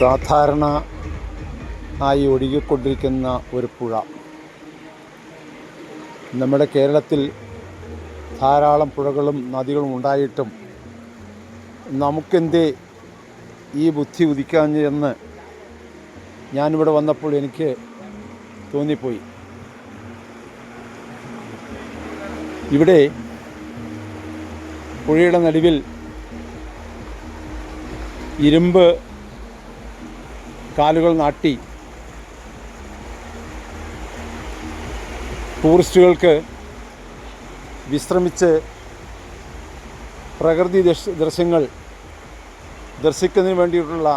സാധാരണ ആയി ഒഴുകിക്കൊണ്ടിരിക്കുന്ന ഒരു പുഴ. നമ്മുടെ കേരളത്തിൽ ധാരാളം പുഴകളും നദികളും ഉണ്ടായിട്ടും നമുക്കെന്തേ ഈ ബുദ്ധി ഉദിക്കാഞ്ഞെന്ന് ഞാനിവിടെ വന്നപ്പോൾ എനിക്ക് തോന്നിപ്പോയി. ഇവിടെ പുഴയുടെ നടുവിൽ ഇരുമ്പ് കാലുകൾ നാട്ടി ടൂറിസ്റ്റുകൾക്ക് വിശ്രമിച്ച് പ്രകൃതി ദൃശ്യങ്ങൾ ദർശിക്കുന്നതിന് വേണ്ടിയിട്ടുള്ള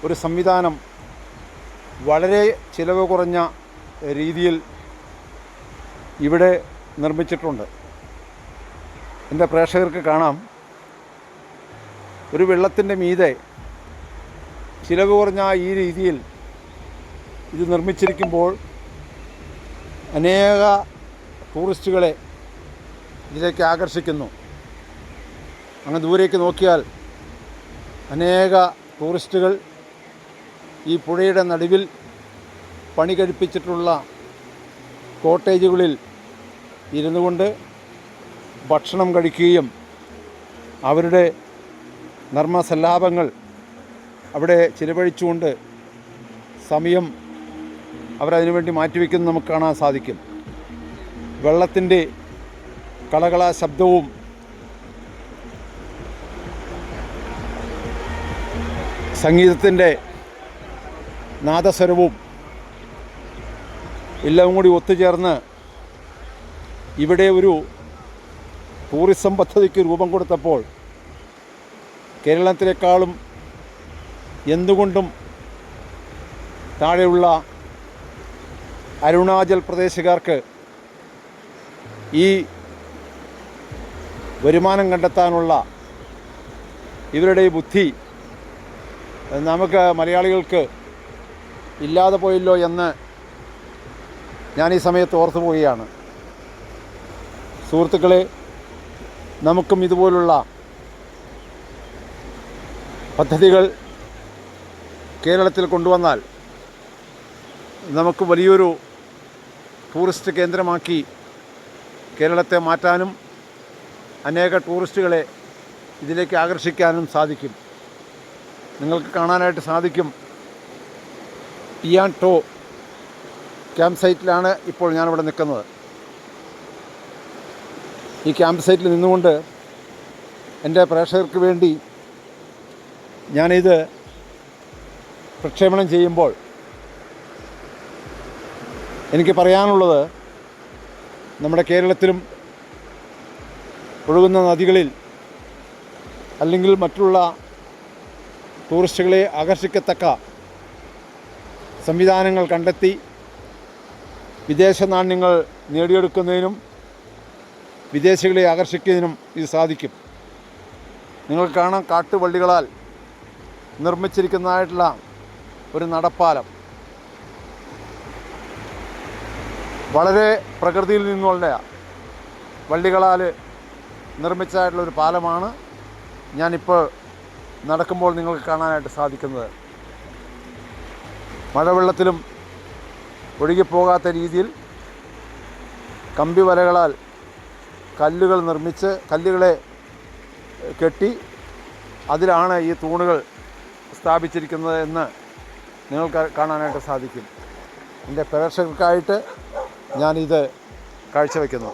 ഒരു സംവിധാനം വളരെ ചിലവ് കുറഞ്ഞ രീതിയിൽ ഇവിടെ നിർമ്മിച്ചിട്ടുണ്ട്. എൻ്റെ പ്രേക്ഷകർക്ക് കാണാം, ഒരു വെള്ളത്തിൻ്റെ മീതെ ചിലവ് കുറഞ്ഞ ഈ രീതിയിൽ ഇത് നിർമ്മിച്ചിരിക്കുമ്പോൾ അനേക ടൂറിസ്റ്റുകളെ ഇതിലേക്ക് ആകർഷിക്കുന്നു. അങ്ങ് ദൂരേക്ക് നോക്കിയാൽ അനേക ടൂറിസ്റ്റുകൾ ഈ പുഴയുടെ നടുവിൽ പണി കഴിപ്പിച്ചിട്ടുള്ള കോട്ടേജുകളിൽ ഇരുന്നു കൊണ്ട് ഭക്ഷണം കഴിക്കുകയും അവരുടെ നർമ്മസല്ലാപങ്ങൾ അവിടെ ചിലവഴിച്ചുകൊണ്ട് സമയം അവരതിനു വേണ്ടി മാറ്റിവെക്കുന്നത് നമുക്ക് കാണാൻ സാധിക്കും. വെള്ളത്തിൻ്റെ കളകള ശബ്ദവും സംഗീതത്തിൻ്റെ നാദസ്വരവും എല്ലാം കൂടി ഒത്തുചേർന്ന് ഇവിടെ ഒരു ടൂറിസം പദ്ധതിക്ക് രൂപം കൊടുത്തപ്പോൾ കേരളത്തിലേക്കാളും എന്തുകൊണ്ടും താഴെയുള്ള അരുണാചൽ പ്രദേശുകാർക്ക് ഈ വരുമാനം കണ്ടെത്താനുള്ള ഇവരുടെ ഈ ബുദ്ധി നമുക്ക് മലയാളികൾക്ക് ഇല്ലാതെ പോയല്ലോ എന്ന് ഞാൻ ഈ സമയത്ത് ഓർത്തു പോവുകയാണ്. സുഹൃത്തുക്കളെ, നമുക്കും ഇതുപോലുള്ള പദ്ധതികൾ കേരളത്തിൽ കൊണ്ടുവന്നാൽ നമുക്ക് വലിയൊരു ടൂറിസ്റ്റ് കേന്ദ്രമാക്കി കേരളത്തെ മാറ്റാനും അനേക ടൂറിസ്റ്റുകളെ ഇതിലേക്ക് ആകർഷിക്കാനും സാധിക്കും. നിങ്ങൾക്ക് കാണാനായിട്ട് സാധിക്കും, ടിയാൻ ടോ ക്യാമ്പ് സൈറ്റിലാണ് ഇപ്പോൾ ഞാനിവിടെ നിൽക്കുന്നത്. ഈ ക്യാമ്പ് സൈറ്റിൽ നിന്നുകൊണ്ട് എൻ്റെ പ്രേക്ഷകർക്ക് വേണ്ടി ഞാനിത് പ്രക്ഷേപണം ചെയ്യുമ്പോൾ എനിക്ക് പറയാനുള്ളത്, നമ്മുടെ കേരളത്തിലും ഒഴുകുന്ന നദികളിൽ അല്ലെങ്കിൽ മറ്റുള്ള ടൂറിസ്റ്റുകളെ ആകർഷിക്കത്തക്ക സംവിധാനങ്ങൾ കണ്ടെത്തി വിദേശ നാണ്യങ്ങൾ നേടിയെടുക്കുന്നതിനും വിദേശികളെ ആകർഷിക്കുന്നതിനും ഇത് സാധിക്കും. നിങ്ങൾക്ക് കാണാം, കാട്ടുവള്ളികളാൽ നിർമ്മിച്ചിരിക്കുന്നതായിട്ടുള്ള ഒരു നടപ്പാലം. വളരെ പ്രകൃതിയിൽ നിന്നുള്ള വള്ളികളാൽ നിർമ്മിച്ചതായിട്ടുള്ള ഒരു പാലമാണ് ഞാനിപ്പോൾ നടക്കുമ്പോൾ നിങ്ങൾക്ക് കാണാനായിട്ട് സാധിക്കുന്നത്. മഴവെള്ളത്തിലും ഒഴുകിപ്പോകാത്ത രീതിയിൽ കമ്പി വലകളാൽ കല്ലുകൾ നിർമ്മിച്ച് കല്ലുകളെ കെട്ടി അതിലാണ് ഈ തൂണുകൾ സ്ഥാപിച്ചിരിക്കുന്നത് എന്ന് നിങ്ങൾക്ക് കാണാനായിട്ട് സാധിക്കും. എൻ്റെ പ്രേക്ഷകർക്കായിട്ട് ഞാനിത് കാഴ്ചവെക്കുന്നു.